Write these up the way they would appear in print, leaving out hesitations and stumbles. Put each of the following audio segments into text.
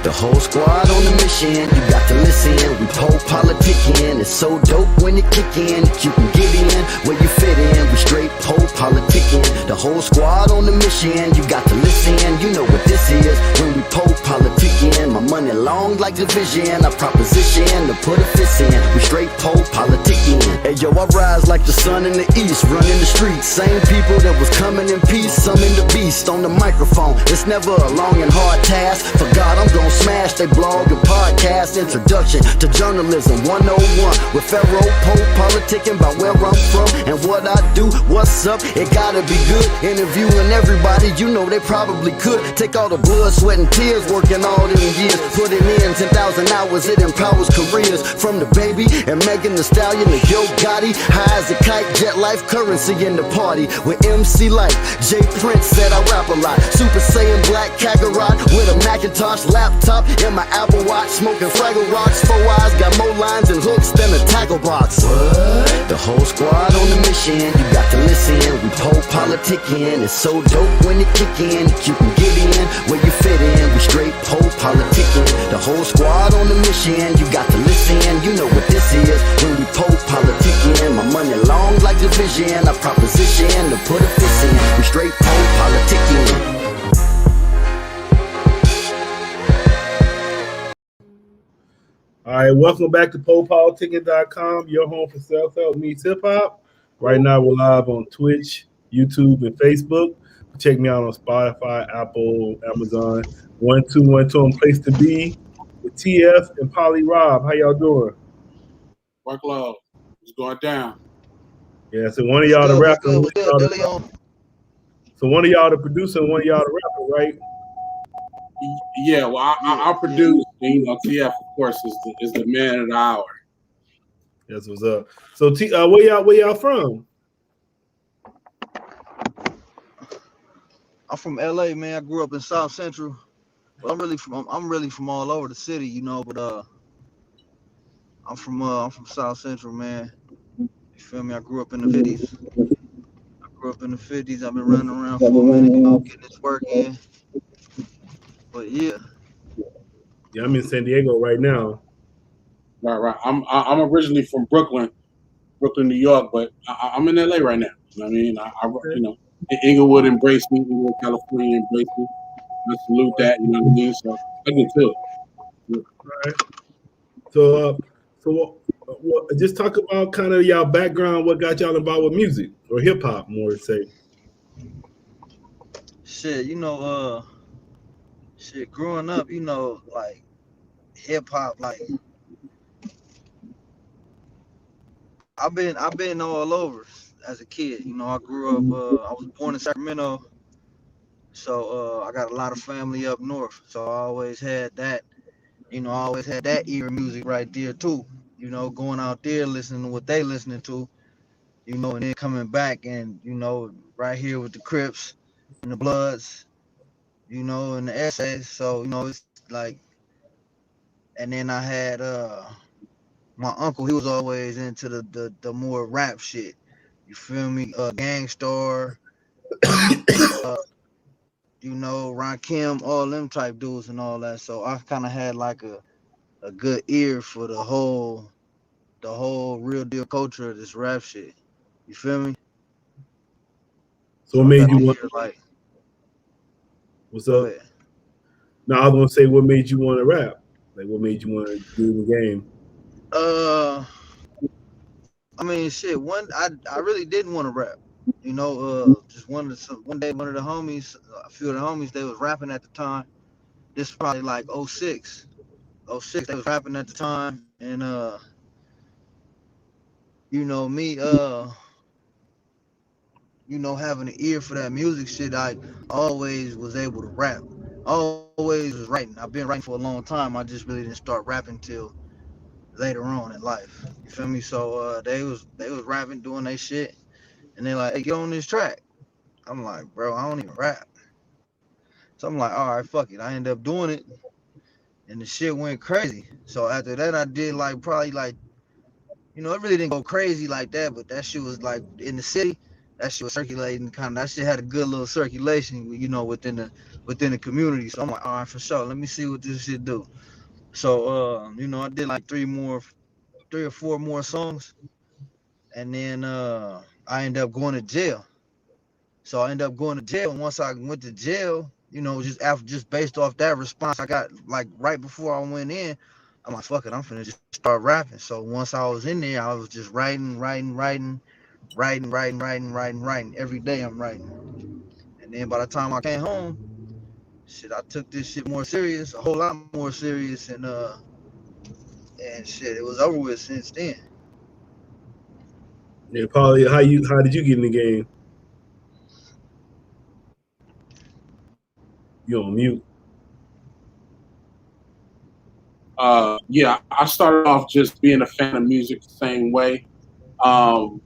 The whole squad on the mission, you got to listen. We PoPolitickin, it's so dope when it kick in. You can get in where you fit in. We straight PoPolitickin. The whole squad on the mission, you got to listen. You know what this is when we PoPolitickin. My money long like the vision, I proposition to put a fist in. We straight PoPolitickin. Hey yo, I rise like the sun in the east, running the streets. Same people that was coming in peace, some in the beast on the microphone. It's never a long and hard task. For God, I'm gonna smash they blog and podcast. Introduction to journalism 101 with Pharaoh PoPolitickin about where I'm from and what I do. What's up? It gotta be good. Interviewing everybody, you know they probably could. Take all the blood, sweat, and tears, working all them years. Put it in 10,000 hours, it empowers careers. From the baby and Megan Thee Stallion to Yo Gotti. High as a kite, jet life, currency in the party. With MC Light, J Prince said I rap a lot. Super Saiyan Black Kakarot with a Macintosh laptop in my Apple Watch. Smoking Fraggle Rocks, 4 eyes, got more lines and hooks than a tackle box. What? The whole squad on the mission, you got to listen. We PoPolitickin, it's so dope when it kick in. You can get in where you fit in. We straight PoPolitickin. The whole squad on the mission, you got to listen. You know what this is when we PoPolitickin. My money long like the vision, I proposition to put a fist in. We straight PoPolitickin. All right, welcome back to PoPolitickin.com, your home for self-help meets hip-hop. Right now, we're live on Twitch, YouTube, and Facebook. Check me out on Spotify, Apple, Amazon. 1212 place to be with TF and Polly Rob. How y'all doing? Work low. It's going down. Yeah, so one of y'all the rapper. So one of y'all the producer and one of y'all the rapper, right? Yeah, well, I produce, and, you know, TF, of course, is the man of the hour. That's what's up. So, where y'all from? I'm from LA, man. I grew up in South Central. But I'm really from all over the city, you know. But I'm from South Central, man. You feel me? I grew up in the 50s. I've been running around for a minute, you know, getting this work in. But yeah, I'm in San Diego right now. Right. I'm originally from Brooklyn, New York, but I'm in LA right now. You know what I mean? I you know, Inglewood embraced me, Inglewood, California embraced me. I salute that, you know what I mean? So I get to it. Yeah. All right. So just talk about kind of y'all background, what got y'all involved with music or hip hop, more to say. Shit, you know, growing up, you know, like hip hop, like I've been all over as a kid. You know, I grew up, I was born in Sacramento, so I got a lot of family up north. So I always had that, you know, I always had that ear music right there too. You know, going out there listening to what they listening to, you know, and then coming back and, you know, right here with the Crips and the Bloods, you know, and the essays. So, you know, it's like, and then I had my uncle, he was always into the more rap shit. You feel me? Gangstar, you know, Rakim, all them type dudes and all that. So I kind of had like a good ear for the whole real deal culture of this rap shit. You feel me? So what made you want to like? What's up? No, I was gonna say, what made you want to rap? Like, what made you want to do the game? I mean, shit. I really didn't want to rap. You know, just one day, one of the homies, a few of the homies, they was rapping at the time. This was probably like 06. They was rapping at the time, and you know me, you know, having an ear for that music shit, I always was able to rap. Always was writing. I've been writing for a long time. I just really didn't start rapping till later on in life. You feel me? So they was rapping, doing their shit, and they like, hey, get on this track. I'm like, bro, I don't even rap. So I'm like, all right, fuck it. I ended up doing it, and the shit went crazy. So after that, I did probably, you know, it really didn't go crazy like that, but that shit was like in the city. that shit was circulating kind of. That shit had a good little circulation, you know, within the community. So I'm like, all right, for sure. Let me see what this shit do. So you know, I did like 3 or 4 more songs, and then I ended up going to jail. So I ended up going to jail, and once I went to jail, you know, just based off that response I got, like right before I went in, I'm like, fuck it, I'm finna just start rapping. So once I was in there, I was just writing. Every day I'm writing. And then by the time I came home, shit, I took this shit more serious, a whole lot more serious, and shit, it was over with since then. Yeah, Paulie, how did you get in the game? You on mute? Yeah, I started off just being a fan of music the same way. Um,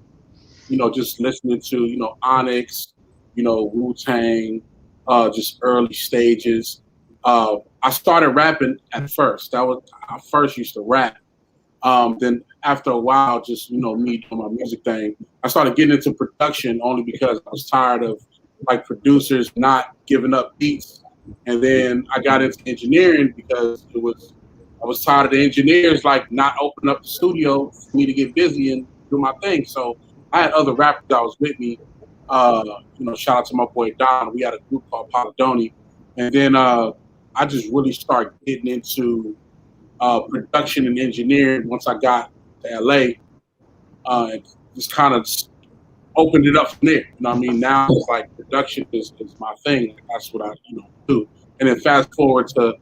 just listening to, Onyx, Wu-Tang, just early stages. I started rapping at first. I first used to rap. Then after a while, just, me doing my music thing, I started getting into production only because I was tired of like producers not giving up beats. And then I got into engineering because I was tired of the engineers like not opening up the studio for me to get busy and do my thing. So I had other rappers that was with me. Shout out to my boy Don. We had a group called PoPolitickin. And then I just really started getting into production and engineering once I got to LA. And just kind of opened it up from there. You know what I mean? Now it's like production is my thing. That's what I do. And then fast forward to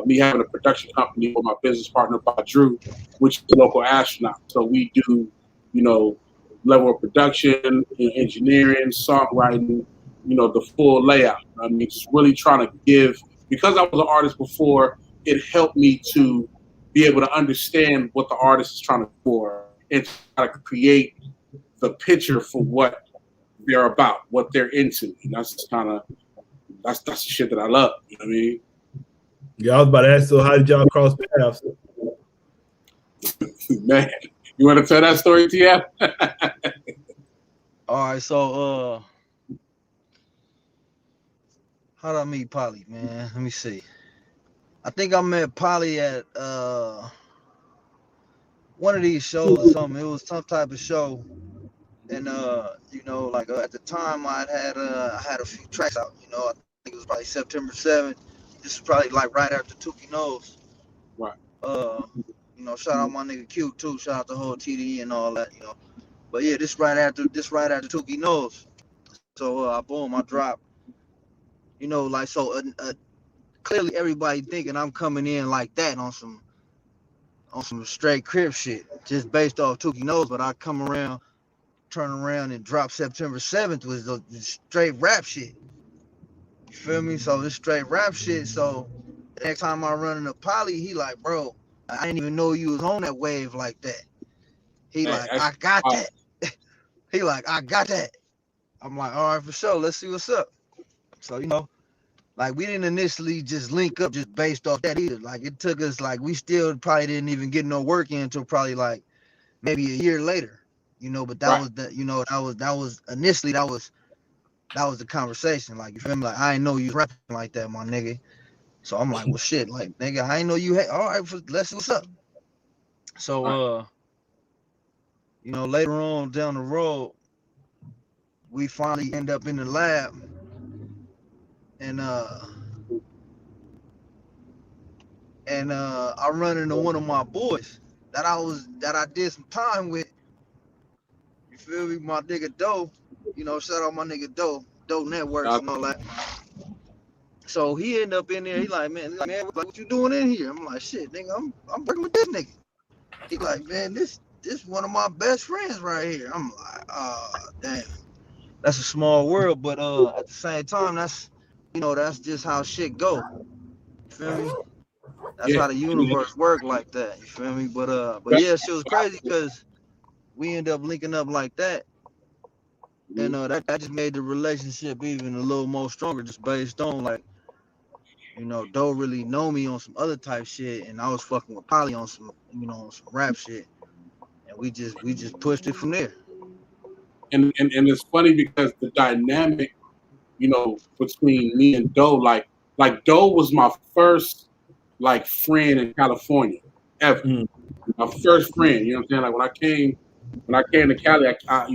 me having a production company with my business partner Bob Drew, which is a local astronaut. So we do level of production, engineering, songwriting, the full layout. I mean, just really trying to give, because I was an artist before, it helped me to be able to understand what the artist is trying to for and try to create the picture for what they're about, what they're into. And that's the shit that I love. You know what I mean? Yeah, I was about to ask. So, how did y'all cross paths? Man, you want to tell that story, TF? All right, so how did I meet Polly, man? Let me see. I think I met Polly at one of these shows or something. It was some type of show, and like at the time I had a few tracks out. You know, I think it was probably September 7th. This is probably like right after Tukey Knows. Right. Shout out my nigga Q too. Shout out the whole TDE and all that. But yeah, this right after Tukey Knows. So boom, I dropped. Clearly everybody thinking I'm coming in like that on some straight crib shit, just based off Tukey Knows. But I come around, turn around, and drop September 7th was the straight rap shit. You feel me? So this straight rap shit. So the next time I run into Polly, he like, bro, I didn't even know you was on that wave like that. He Hey, like, I got that. He like, I got that. I'm like, all right, for sure. Let's see what's up. So like we didn't initially just link up just based off that either. Like it took us, like we still probably didn't even get no work in until probably like maybe a year later. But that right. was that was initially that was the conversation. Like you feel me? Like I ain't know you was rapping like that, my nigga. So I'm like, well shit, like nigga, I ain't know you had all right, let's see what's up. So later on down the road, we finally end up in the lab and I run into one of my boys that I did some time with. You feel me? My nigga Doe. Shout out my nigga Doe Networks and all that. So he ended up in there. He like, man, what you doing in here? I'm like, shit, nigga, I'm working with this nigga. He like, man, this one of my best friends right here. I'm like, damn. That's a small world, but at the same time, that's just how shit go. You feel me? That's Yeah. how the universe work like that. You feel me? But yeah, shit was crazy because we end up linking up like that, and that just made the relationship even a little more stronger, just based on like, Doe really know me on some other type shit, and I was fucking with Polly on some rap shit, and we just pushed it from there. and it's funny because the dynamic, you know, between me and Doe, like Doe was my first like friend in California ever. My first friend, you know what I'm saying? Like when I came to Cali, I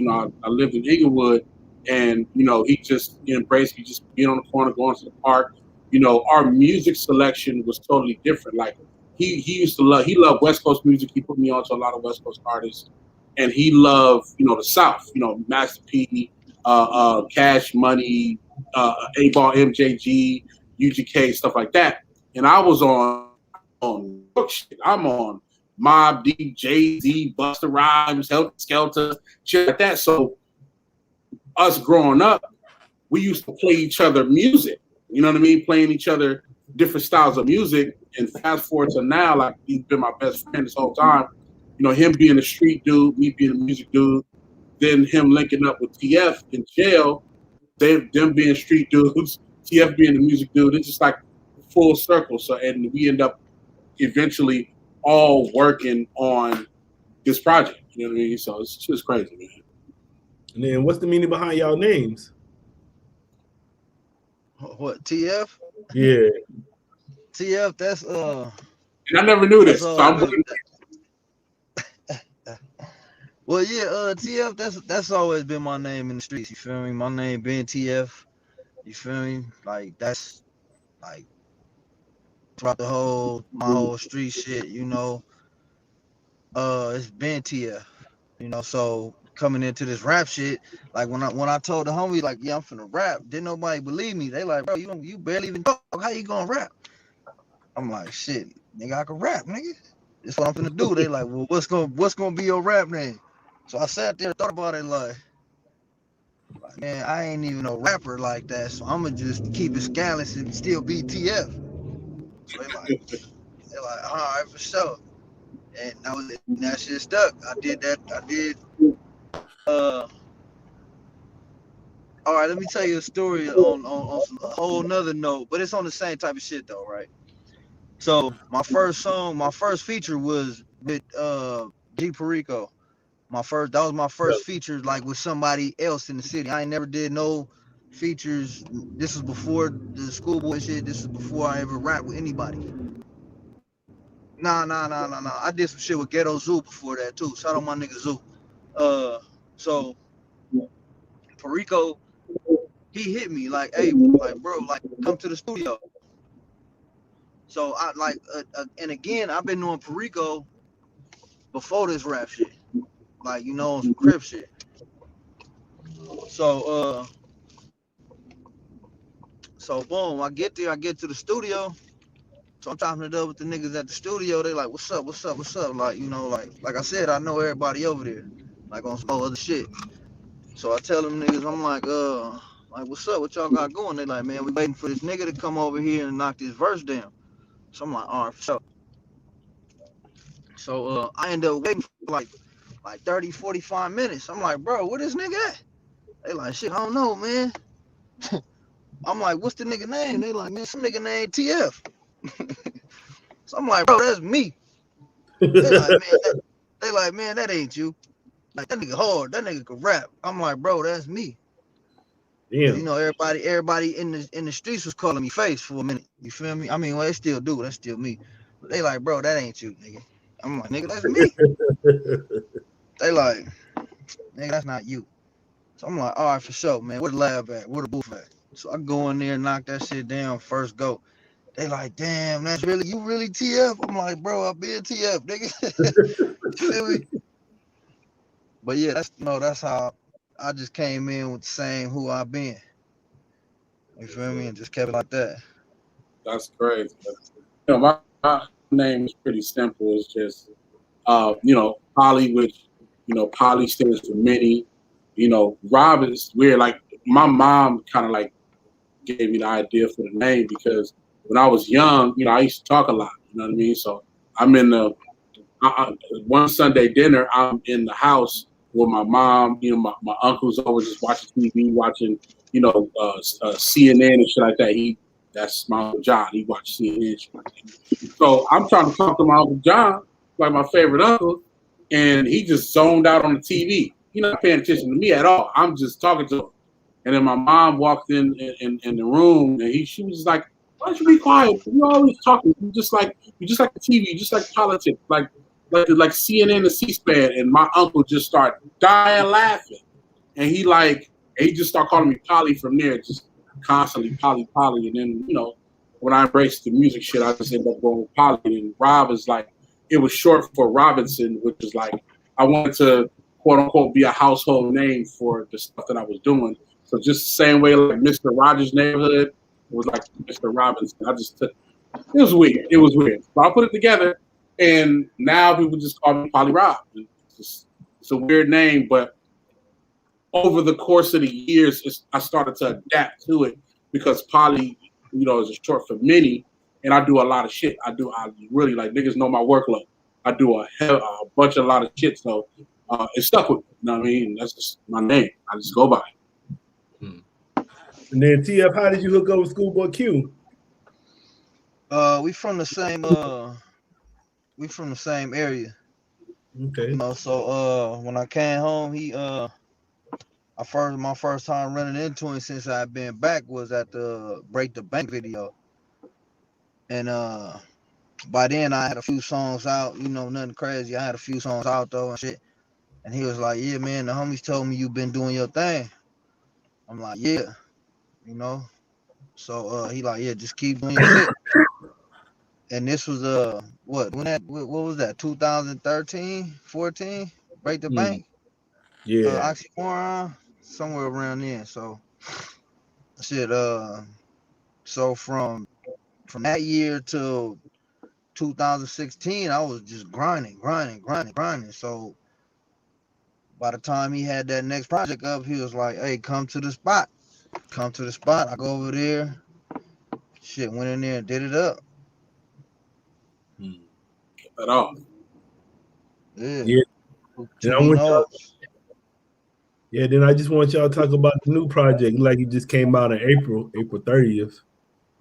lived in Inglewood, and you know, he just embraced me, just being on the corner, going to the park. You know, our music selection was totally different. Like he loved West Coast music. He put me on to a lot of West Coast artists, and he loved, you know, the South. You know, Master P, Cash Money, A-Ball, MJG, UGK, stuff like that. And I was on shit. I'm on Mobb Deep, Jay-Z, Busta Rhymes, Helter Skelter, shit like that. So us growing up, we used to play each other music. You know what I mean? Playing each other different styles of music. And fast forward to now, like he's been my best friend this whole time. You know, him being a street dude, me being a music dude, then him linking up with TF in jail, them being street dudes, TF being the music dude. It's just like full circle. So, and we end up eventually all working on this project. You know what I mean? So it's just crazy, man. And then what's the meaning behind y'all names? What, TF? Yeah. TF, that's And I never knew this. So I'm well, yeah, TF, that's always been my name in the streets. You feel me? My name been TF. You feel me? Like that's like throughout my whole street shit. You know, it's been TF. You know, so coming into this rap shit, like when I told the homie like, yeah, I'm finna rap, didn't nobody believe me. They like, bro, you barely even talk. How you gonna rap? I'm like, shit, nigga, I can rap, nigga. That's what I'm finna do. They like, well, what's gonna be your rap name? So I sat there and thought about it like, man, I ain't even no rapper like that, so I'ma just keep it scandalous and still be TF. So they're like, all right, for sure. And that was it. And that shit stuck. I did that. All right, let me tell you a story on some, a whole nother note, but it's on the same type of shit though, right? So my first feature was with G Perico. That was my first feature, like with somebody else in the city. I ain't never did no features. This was before the Schoolboy shit. This was before I ever rapped with anybody. Nah. I did some shit with Ghetto Zoo before that too. Shout out my nigga Zoo. So Perico, he hit me like, hey, like bro, like come to the studio. So I like, and again, I've been doing Perico before this rap shit, like, you know, some Crip shit. So boom, I get there, I get to the studio. So I'm chopping it up with the niggas at the studio. They like, what's up? Like, you know, like I said, I know everybody over there, like on some other shit. So I tell them niggas, I'm like, what's up? What y'all got going? They like, man, we waiting for this nigga to come over here and knock this verse down. So I'm like, all right, for sure. So I end up waiting for like 30, 45 minutes. I'm like, bro, where this nigga at? They like, shit, I don't know, man. I'm like, what's the nigga name? They like, man, some nigga named TF. So I'm like, bro, that's me. They like, man, that ain't you. Like, that nigga hard. That nigga can rap. I'm like, bro, that's me. Yeah. You know, everybody in the streets was calling me Face for a minute. You feel me? I mean, well, they still do. That's still me. But they like, bro, that ain't you, nigga. I'm like, nigga, that's me. They like, nigga, that's not you. So I'm like, all right, for sure, man. Where the lab at? Where the booth at? So I go in there and knock that shit down first go. They like, damn, that's you really TF? I'm like, bro, I been TF, nigga. You feel me? But yeah, that's how I just came in with the same who I been. You feel me? And just kept it like that. That's crazy. You know, my name is pretty simple. It's just, you know, Poly, which, you know, Poly stands for many. You know, Rob is weird. Like, my mom kind of like gave me the idea for the name because when I was young, you know, I used to talk a lot. You know what I mean? So I'm in one Sunday dinner, I'm in the house with my mom. You know, my uncle's always just watching TV, watching, you know, CNN and shit like that. That's my Uncle John. He watched CNN and shit like that. So I'm trying to talk to my Uncle John, like my favorite uncle, and he just zoned out on the TV. You're not paying attention to me at all. I'm just talking to him. And then my mom walked in the room, and she was just like, "Why don't you be quiet? You're always talking. You just like the TV, just like politics, like CNN and C-SPAN." And my uncle just started dying laughing, and he just started calling me Polly from there, just constantly Polly. And then when I embraced the music shit, I just ended up going with Polly. And Rob is like, it was short for Robinson, which is like I wanted to quote unquote be a household name for the stuff that I was doing. So just the same way like Mr. Rogers' Neighborhood, it was like Mr. Robinson. I just took it was weird. But I put it together, and now people just call me Polly Rob. It's a weird name, but over the course of the years, I started to adapt to it because Polly, is a short for mini, and I do a lot of shit. I really like niggas know my workload. I do a lot of shit, so it stuck with me. You know what I mean? That's just my name. I just go by it. And then TF, how did you hook up with Schoolboy Q? We from the same area. Okay. So when I came home, my first time running into him since I've been back was at the Break the Bank video. And by then I had a few songs out, nothing crazy. I had a few songs out though and shit. And he was like, "Yeah, man, the homies told me you've been doing your thing." I'm like, "Yeah, So he like, "Yeah, just keep doing your shit." And this was what was that? 2013, 14? Break the Bank? Yeah. Oxymoron, somewhere around there. So shit, so from that year till 2016, I was just grinding. So by the time he had that next project up, he was like, "Hey, come to the spot." I go over there. Shit, went in there and did it up. At all. Yeah. Yeah. Then I just want y'all to talk about the new project. Like it just came out in April 30th.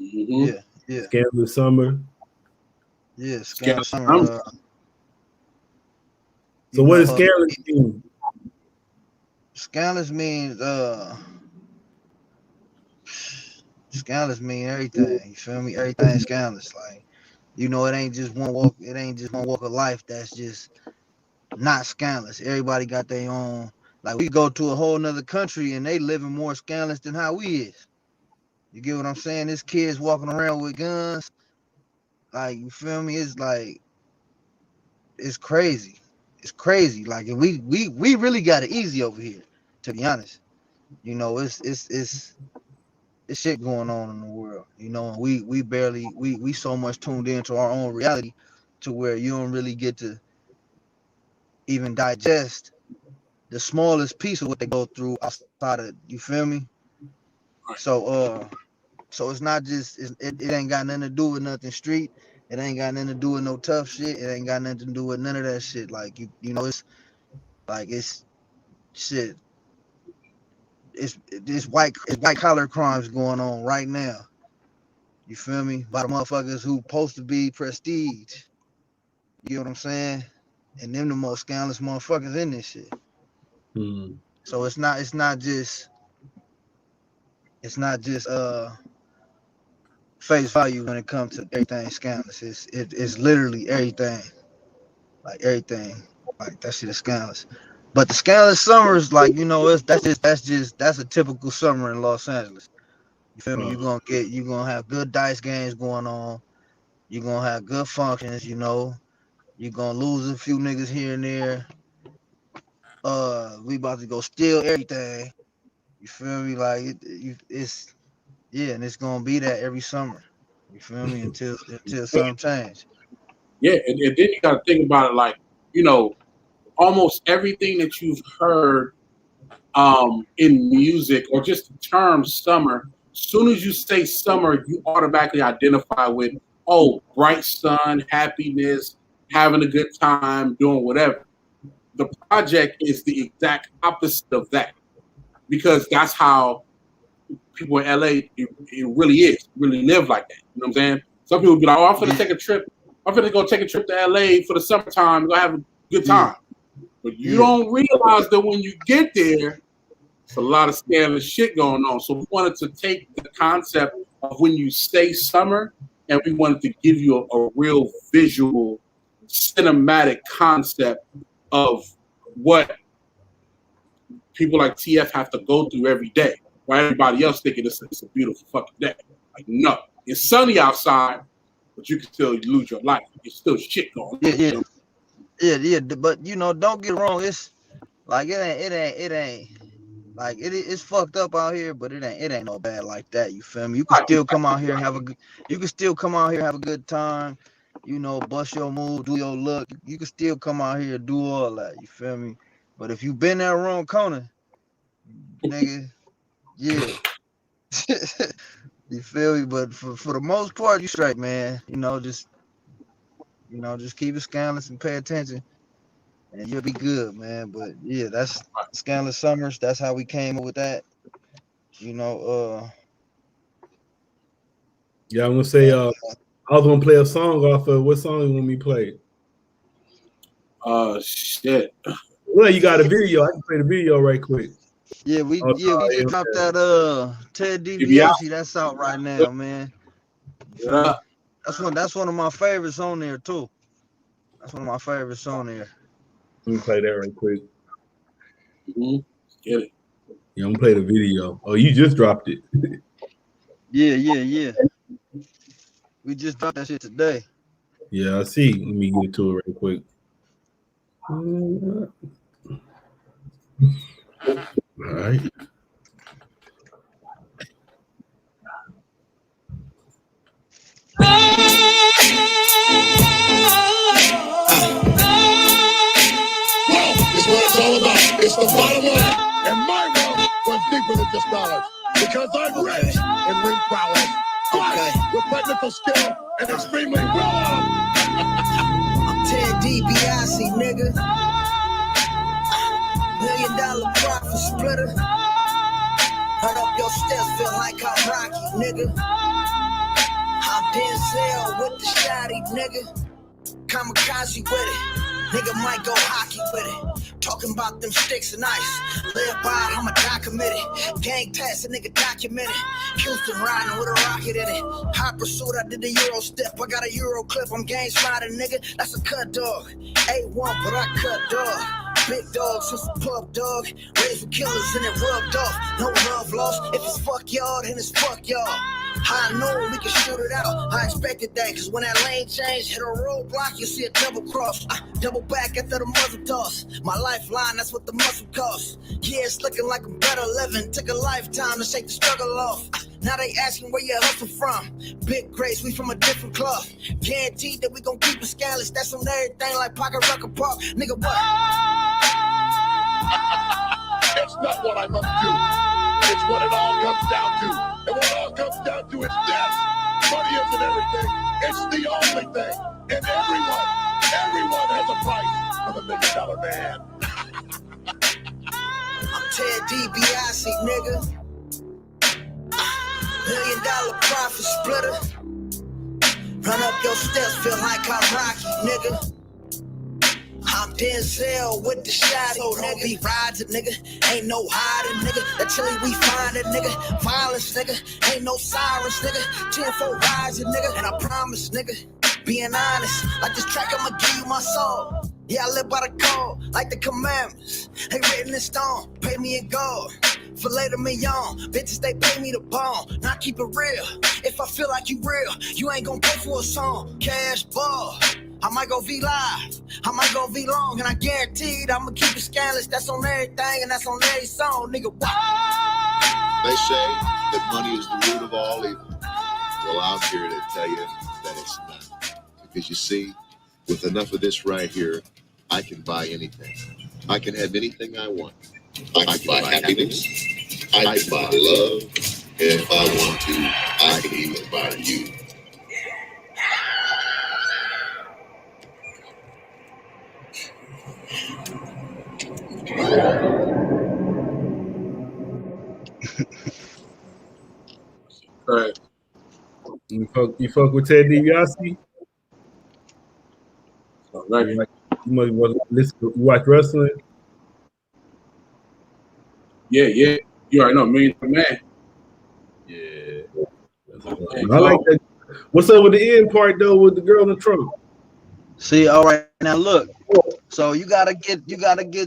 Mm-hmm. Yeah. Scandalous Summer. Yeah, Scandalous Summer. So what does Scandalous mean? Scandalous means scandalous mean everything. You feel me? Everything scandalous. Like, it ain't just one walk. It ain't just one walk of life that's just not scandalous. Everybody got their own. Like, we go to a whole nother country and they living more scandalous than how we is. You get what I'm saying? This kid's walking around with guns. Like, you feel me? It's like, it's crazy. It's crazy. Like, and we really got it easy over here, to be honest. It's shit going on in the world. And we barely we so much tuned into our own reality to where you don't really get to even digest the smallest piece of what they go through outside of, you feel me? So it's not just it ain't got nothing to do with nothing street. It ain't got nothing to do with no tough shit. It ain't got nothing to do with none of that shit. Like it's like it's shit. It's white collar crimes going on right now. You feel me? By the motherfuckers who supposed to be prestige. You get what I'm saying? And them the most scandalous motherfuckers in this shit. So it's not just face value when it comes to everything scandalous. It's literally everything. Like everything. Like that shit is scandalous. But the Scandalous Summer is like, that's a typical summer in Los Angeles. You feel me? You're gonna have good dice games going on. You're gonna have good functions, You're gonna lose a few niggas here and there. We about to go steal everything. You feel me? Like it's and it's gonna be that every summer. You feel me? Until something change. Yeah, and then you got to think about it like, almost everything that you've heard in music or just the term summer, as soon as you say summer, you automatically identify with, bright sun, happiness, having a good time, doing whatever. The project is the exact opposite of that because that's how people in LA, it really live like that. You know what I'm saying? Some people be like, I'm going to take a trip. I'm going to go take a trip to LA for the summertime. Go have a good time. But you don't realize that when you get there, it's a lot of scandalous shit going on. So we wanted to take the concept of when you say summer, and we wanted to give you a real visual, cinematic concept of what people like TF have to go through every day. While everybody else thinking it's a beautiful fucking day. Like, no, it's sunny outside, but you can still lose your life. There's still shit going on. Yeah. But you know, don't get wrong. It's like it ain't like it's fucked up out here, but it ain't no bad like that. You feel me? You can still come out here and have a good time. You know, bust your move, do your look. You can still come out here and do all that. You feel me? But if you been that wrong corner, nigga, yeah. You feel me? But for the most part, you straight, man. Just keep it scandalous and pay attention, and you'll be good, man. But yeah, that's Scandalous Summers. That's how we came up with that. Yeah, I'm gonna say I was gonna play a song off of what song you want me to play? Shit. Well, you got a video. I can play the video right quick. Yeah, we just dropped that Ted DiBiase. That's out right now, man. Yeah. That's one of my favorites on there too. That's one of my favorites on there. Let me play that right quick. Mm-hmm. Get it. Yeah, I'm gonna play the video. Oh, you just dropped it. Yeah. We just dropped that shit today. Yeah, I see. Let me get to it right quick. All right. It's what it's all about. It's the bottom line. And my well was deeper than just dollars. Because I'm rich in ring prowess. With technical skill and extremely well off. I'm Ted DiBiase, nigga. $1 million profit splitter. Run up your steps, feel like I'm Rocky, nigga. I'm Denzel with the shotty, nigga. Kamikaze with it. Nigga might go hockey with it. Talking about them sticks and ice. Live by, I'm a documented. Gang pass, a nigga documented. Houston riding with a rocket in it. Hot pursuit, I did the Euro step. I got a Euro clip, I'm gang sliding, nigga. That's a cut dog. A1, but I cut dog. Big dog since the pub dog. Raised for killers and it rubbed off. No love lost. If it's fuck y'all, then it's fuck y'all. I know we can shoot it out. I expected that, cause when that lane change, hit a roadblock, you see a double cross. Double back after the muzzle toss. My lifeline, that's what the muscle costs. Yeah, it's looking like I'm better living. Took a lifetime to shake the struggle off. Now they asking where you hustle from. Big Grace, we from a different cloth. Guaranteed that we gon' keep it scandalous. That's on everything like Pocket Record Park. Nigga, what? It's not what I must do. It's what it all comes down to. And what it all comes down to is this. Money isn't everything. It's the only thing. And everyone has a price for the $1 million man. I'm Ted DiBiase, nigga. $1 million profit splitter. Run up your steps, feel like I'm Rocky, nigga. I'm Denzel with the shot, so nigga be riding, nigga. Ain't no hiding, nigga. That chili we find it, nigga. Violence, nigga. Ain't no sirens, nigga. 10-4 rising, nigga. And I promise, nigga, being honest, like this track, I'ma give you my soul. Yeah, I live by the code, like the commandments. Ain't written in stone, pay me in gold. Filet de mignon, bitches, they pay me the bone. Now keep it real, if I feel like you real, you ain't gon' pay for a song. Cash ball. I might go V live, I might go V long, and I guaranteed I'ma keep it scandalous. That's on everything, and that's on every song, nigga. What? They say that money is the root of all evil. Well, I'm here to tell you that it's not. Because you see, with enough of this right here, I can buy anything. I can have anything I want. I can buy happiness. I can buy love. And if I want to, I can even buy you. Right. You fuck with Ted DiBiase? Right. You watch wrestling? Yeah. You already know, $1 Million Man. Yeah. Man, I like that. What's up with the end part though with the girl in the trunk? See, all right, now look. So you gotta get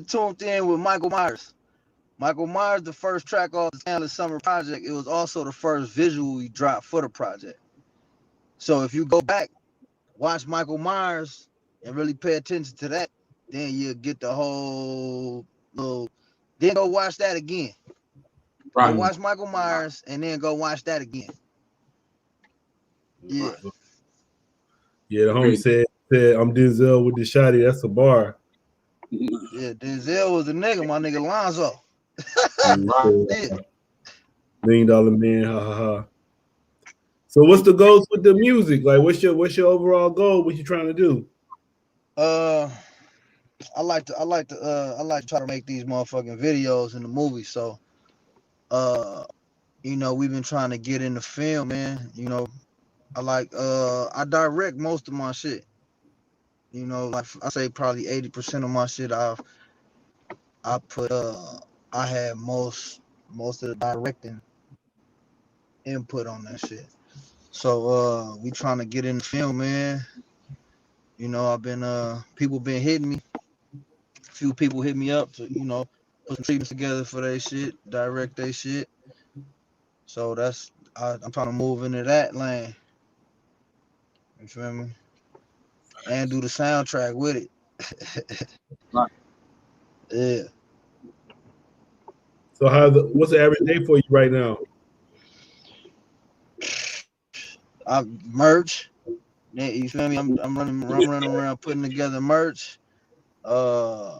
tuned in with Michael Myers. Michael Myers, the first track off the Scandalous Summer project, it was also the first visual we dropped for the project. So if you go back, watch Michael Myers, and really pay attention to that, then you'll get the whole little. Then go watch that again. Go Right. watch Michael Myers, and then go watch that again. Yeah. Yeah, the homie Great. said I'm Denzel with the shotty. That's a bar. Yeah, Denzel was the nigga, my nigga Lonzo. Right. Yeah. $1 Million Man, ha ha ha. So what's the goals with the music? Like what's your overall goal? What you trying to do? I like to try to make these motherfucking videos in the movies. So we've been trying to get into film, man. I direct most of my shit. Like I say probably 80% of my shit I put I had most of the directing input on that shit. So we trying to get in the film, man. I've been people been hitting me. A few people hit me up to, put some treatments together for their shit, direct their shit. So I'm trying to move into that lane. You feel me? And do the soundtrack with it. Right. Yeah. So what's the average day for you right now? I merch. Yeah, you feel me? I'm running around putting together merch. I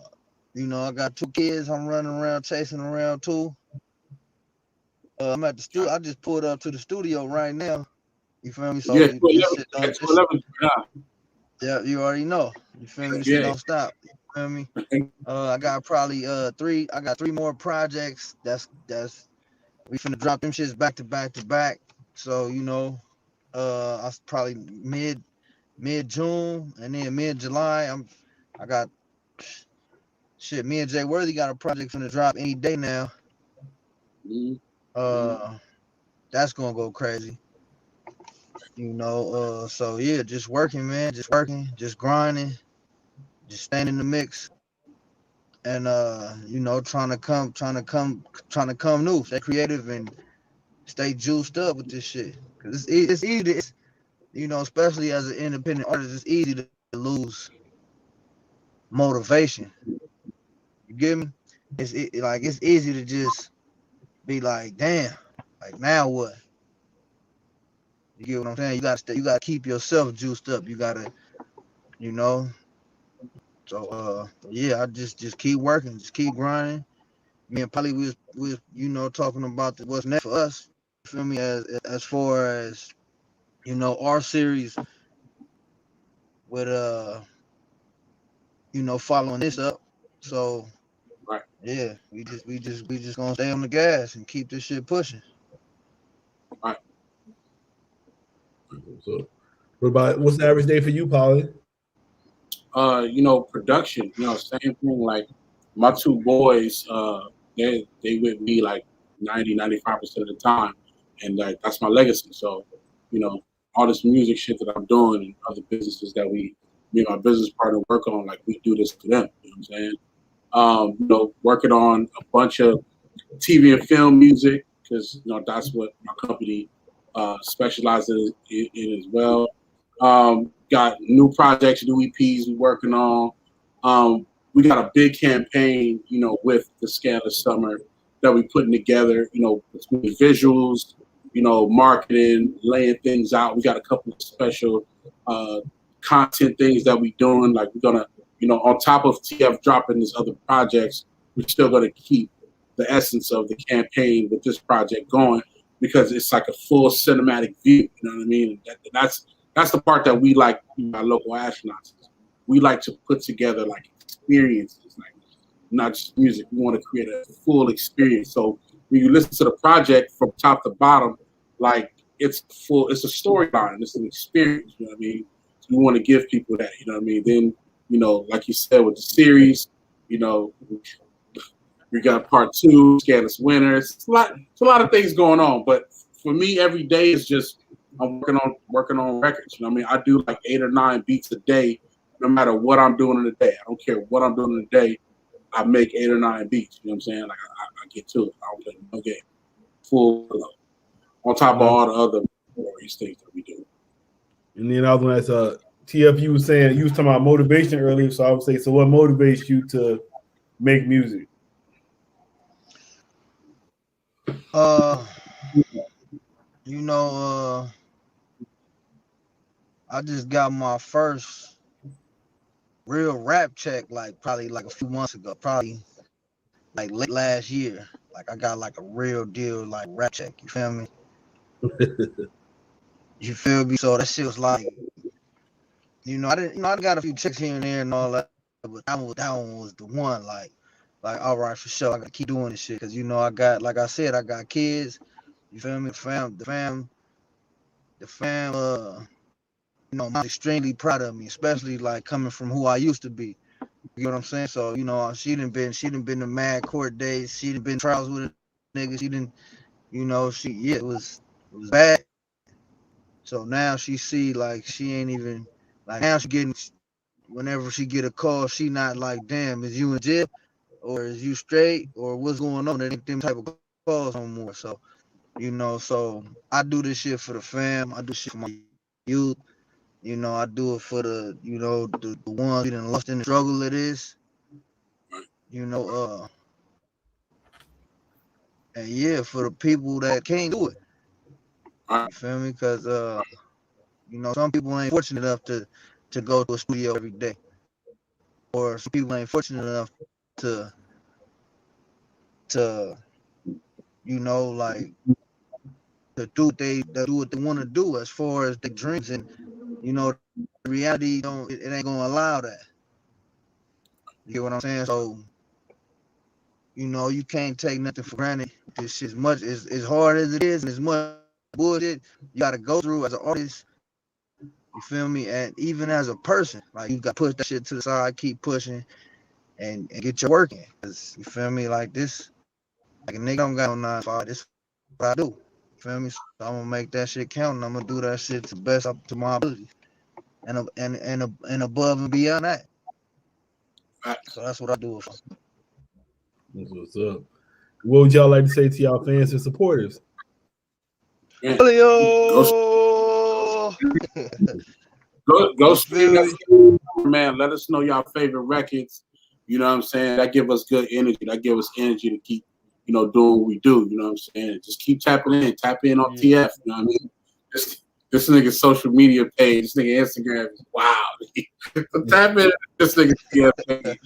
got 2 kids. I'm running around chasing around too. I'm at the studio. I just pulled up to the studio right now. You feel me? So Yeah, this shit don't. 211. Yeah, you already know. You feel me? This shit don't stop. You feel me? I got probably 3. I got 3 more projects. That's we finna drop them shits back to back to back. So I probably mid June and then mid July. I got shit. Me and Jay Worthy got a project finna drop any day now. That's gonna go crazy. So yeah, just working, man. Just working, just grinding, just staying in the mix. And trying to come new, stay creative and stay juiced up with this shit. Cause it's easy to, especially as an independent artist, it's easy to lose motivation. You get me? It's easy to just be like, damn, like now what? You get what I'm saying? You gotta keep yourself juiced up. You gotta, you know. So yeah, I just keep working, just keep grinding. Me and Polly was talking about what's next for us. You feel me? As far as our series with following this up. So Right. yeah, we just gonna stay on the gas and keep this shit pushing. Right. So what's the average day for you, Polly? Production, same thing. Like my 2 boys, they with me like 95% of the time, and like that's my legacy. So, all this music shit that I'm doing and other businesses that me and my business partner work on, like we do this to them. You know what I'm saying? Working on a bunch of TV and film music because that's what my company specializes in as well. Got new projects, new EPs we're working on. We got a big campaign, with the Scandalous Summer that we're putting together, between visuals, marketing, laying things out. We got a couple of special content things that we're doing. Like we're going to, on top of TF dropping these other projects, we're still going to keep the essence of the campaign with this project going because it's like a full cinematic view. You know what I mean? That's the part that we like, our local astronauts. We like to put together like experiences, like not just music. We want to create a full experience. So when you listen to the project from top to bottom, like it's a storyline, it's an experience, you know what I mean? So we want to give people that, you know what I mean? Then you know, like you said with the series, you know, we got part 2, Scandalous Winners. It's a lot of things going on, but for me, every day is just I'm working on records. You know what I mean? I do like 8 or 9 beats a day, no matter what I'm doing in the day. I don't care what I'm doing in the day. I make 8 or 9 beats. You know what I'm saying? Like I get to it. I don't play no game. Full flow. On top of all the other things that we do. And then other one that's TF, you was saying you was talking about motivation earlier, so I would say, so what motivates you to make music? You know, I just got my first real rap check probably a few months ago, probably like late last year. Like I got like a real deal like rap check. You feel me? You feel me? So that shit was like, you know, I got a few checks here and there and all that, but that one was the one. Like all right, for sure, I gotta keep doing this shit because you know I got, like I said, I got kids. You feel me? The fam. You know, I'm extremely proud of me, especially like coming from who I used to be. You know what I'm saying? So, you know, she done been to mad court days. She done been trials with a nigga. She didn't, you know, it was bad. So now she see like she ain't even like now she getting whenever she get a call, she not like, damn, is you in jail or is you straight or what's going on? It ain't them type of calls no more. So, you know, so I do this shit for the fam. I do shit for my youth. You know, I do it for the, you know, the ones who done lost in the struggle it is. You know, and yeah, for the people that can't do it. You feel me? Because, you know, some people ain't fortunate enough to go to a studio every day. Or some people ain't fortunate enough to you know, like, to do what they want to do as far as their dreams. And, you know, the reality, it ain't going to allow that. You get what I'm saying? So, you know, you can't take nothing for granted. This shit, as hard as it is and as much bullshit you got to go through as an artist, you feel me? And even as a person, like you got to push that shit to the side, keep pushing and get your work in. Cause you feel me? Like this, like a nigga don't got no 9-5. This is what I do. You feel me? So I'm gonna make that shit count and I'm gonna do that shit to the best up to my ability. And above and beyond that. So that's what I do. That's what's up. What would y'all like to say to y'all fans and supporters? Man, Go go stream that, man. Let us know y'all favorite records. You know what I'm saying? That give us good energy. That give us energy to keep, you know, doing what we do. You know what I'm saying? Just keep tapping in. Tap in on TF. You know what I mean? This nigga's social media page, this nigga Instagram is wild. Tap in this nigga TF page.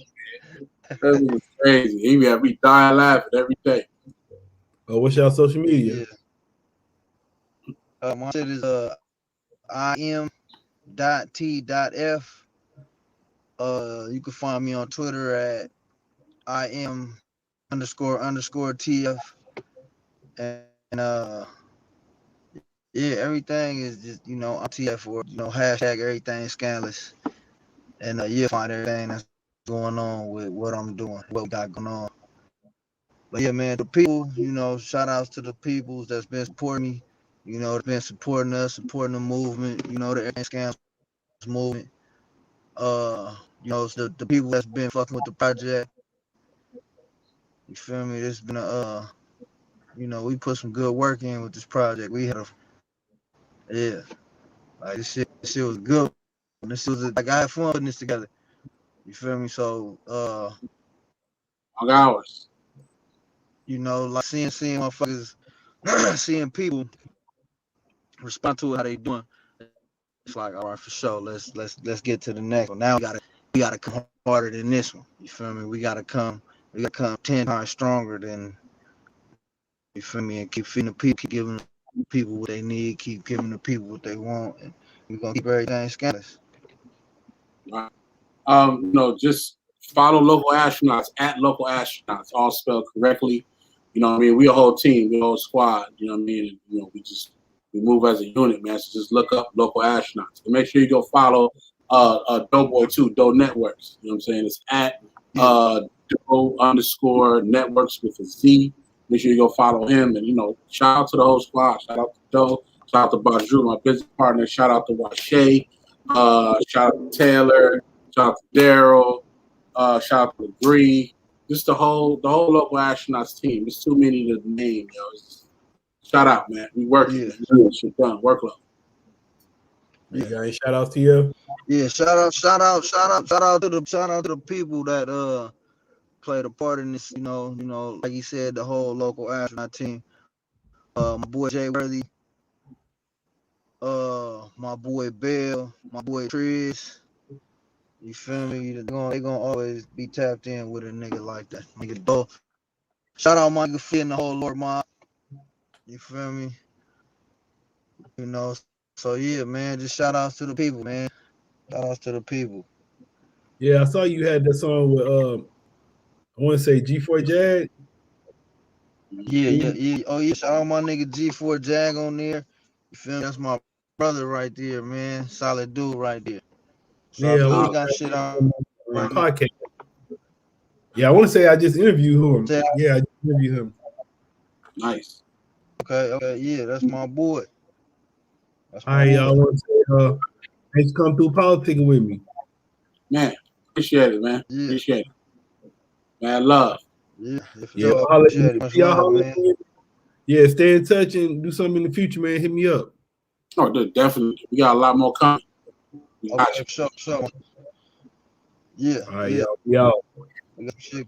That nigga's crazy. He be have me dying laughing every day. Oh, what's y'all social media? Yeah. My shit is im.t.f. You can find me on Twitter at im__TF. And yeah, everything is just, you know, TF or, you know, hashtag everything scandalous. And you'll find everything that's going on with what I'm doing, what we got going on. But yeah, man, the people, you know, shout outs to the people that's been supporting me, you know, that's been supporting us, supporting the movement, you know, the everything scandalous movement. You know, it's the people that's been fucking with the project. You feel me? It's been you know, we put some good work in with this project. We had like this shit was good. This was like I had fun putting this together. You feel me? So hours. You know, like seeing motherfuckers, seeing people respond to it how they doing. It's like, all right, for sure. Let's get to the next one. Now we gotta come harder than this one. You feel me? We gotta come 10 times stronger than, you feel me, and keep feeding the people, keep giving the people what they need, keep giving the people what they want, and we're gonna keep everything scandalous. Right. You know, just follow local astronauts at local astronauts, all spelled correctly. You know what I mean? We a whole team, we a whole squad, you know what I mean? And, you know, we move as a unit, man. So just look up local astronauts. And make sure you go follow Doughboy 2, Doe Networks. You know what I'm saying? It's at Doe_networks with a Z. Make sure you go follow him. And, shout out to the whole squad. Shout out to Doe. Shout out to Badru, my business partner. Shout out to Washay. Shout out to Taylor. Shout out to Daryl. Shout out to Bree. Just the whole local astronauts team. It's too many to name, yo. Shout out, man. We working. Yeah. Shit done. Workload. You got any shout outs to you? Yeah, shout out to the people that played a part in this, like you said, the whole local astronaut team. My boy Jay Worthy, my boy Bill, my boy Chris. You feel me? They gonna always be tapped in with a nigga like that. Nigga Doe. Shout out my nigga Finn, the whole Lord Mob. You feel me? So yeah, man, just shout outs to the people, man. Shout outs to the people. Yeah, I saw you had that song with I want to say G4 Jag. Yeah. Oh yeah, shout out my nigga G4 Jag on there. You feel me? That's my brother right there, man. Solid dude right there. So Yeah, I got shit out right podcast. Yeah, I want to say I just interviewed him. Yeah, I just interviewed him. Nice. Okay, yeah, that's my boy. All right, y'all want to say thanks for coming through politicking with me. Man, appreciate it, man. Yeah. Appreciate it. Man, love. Yeah, yeah, stay in touch and do something in the future, man. Hit me up. Oh, definitely. We got a lot more coming. Okay, sure. Yeah. All right, y'all. We got shit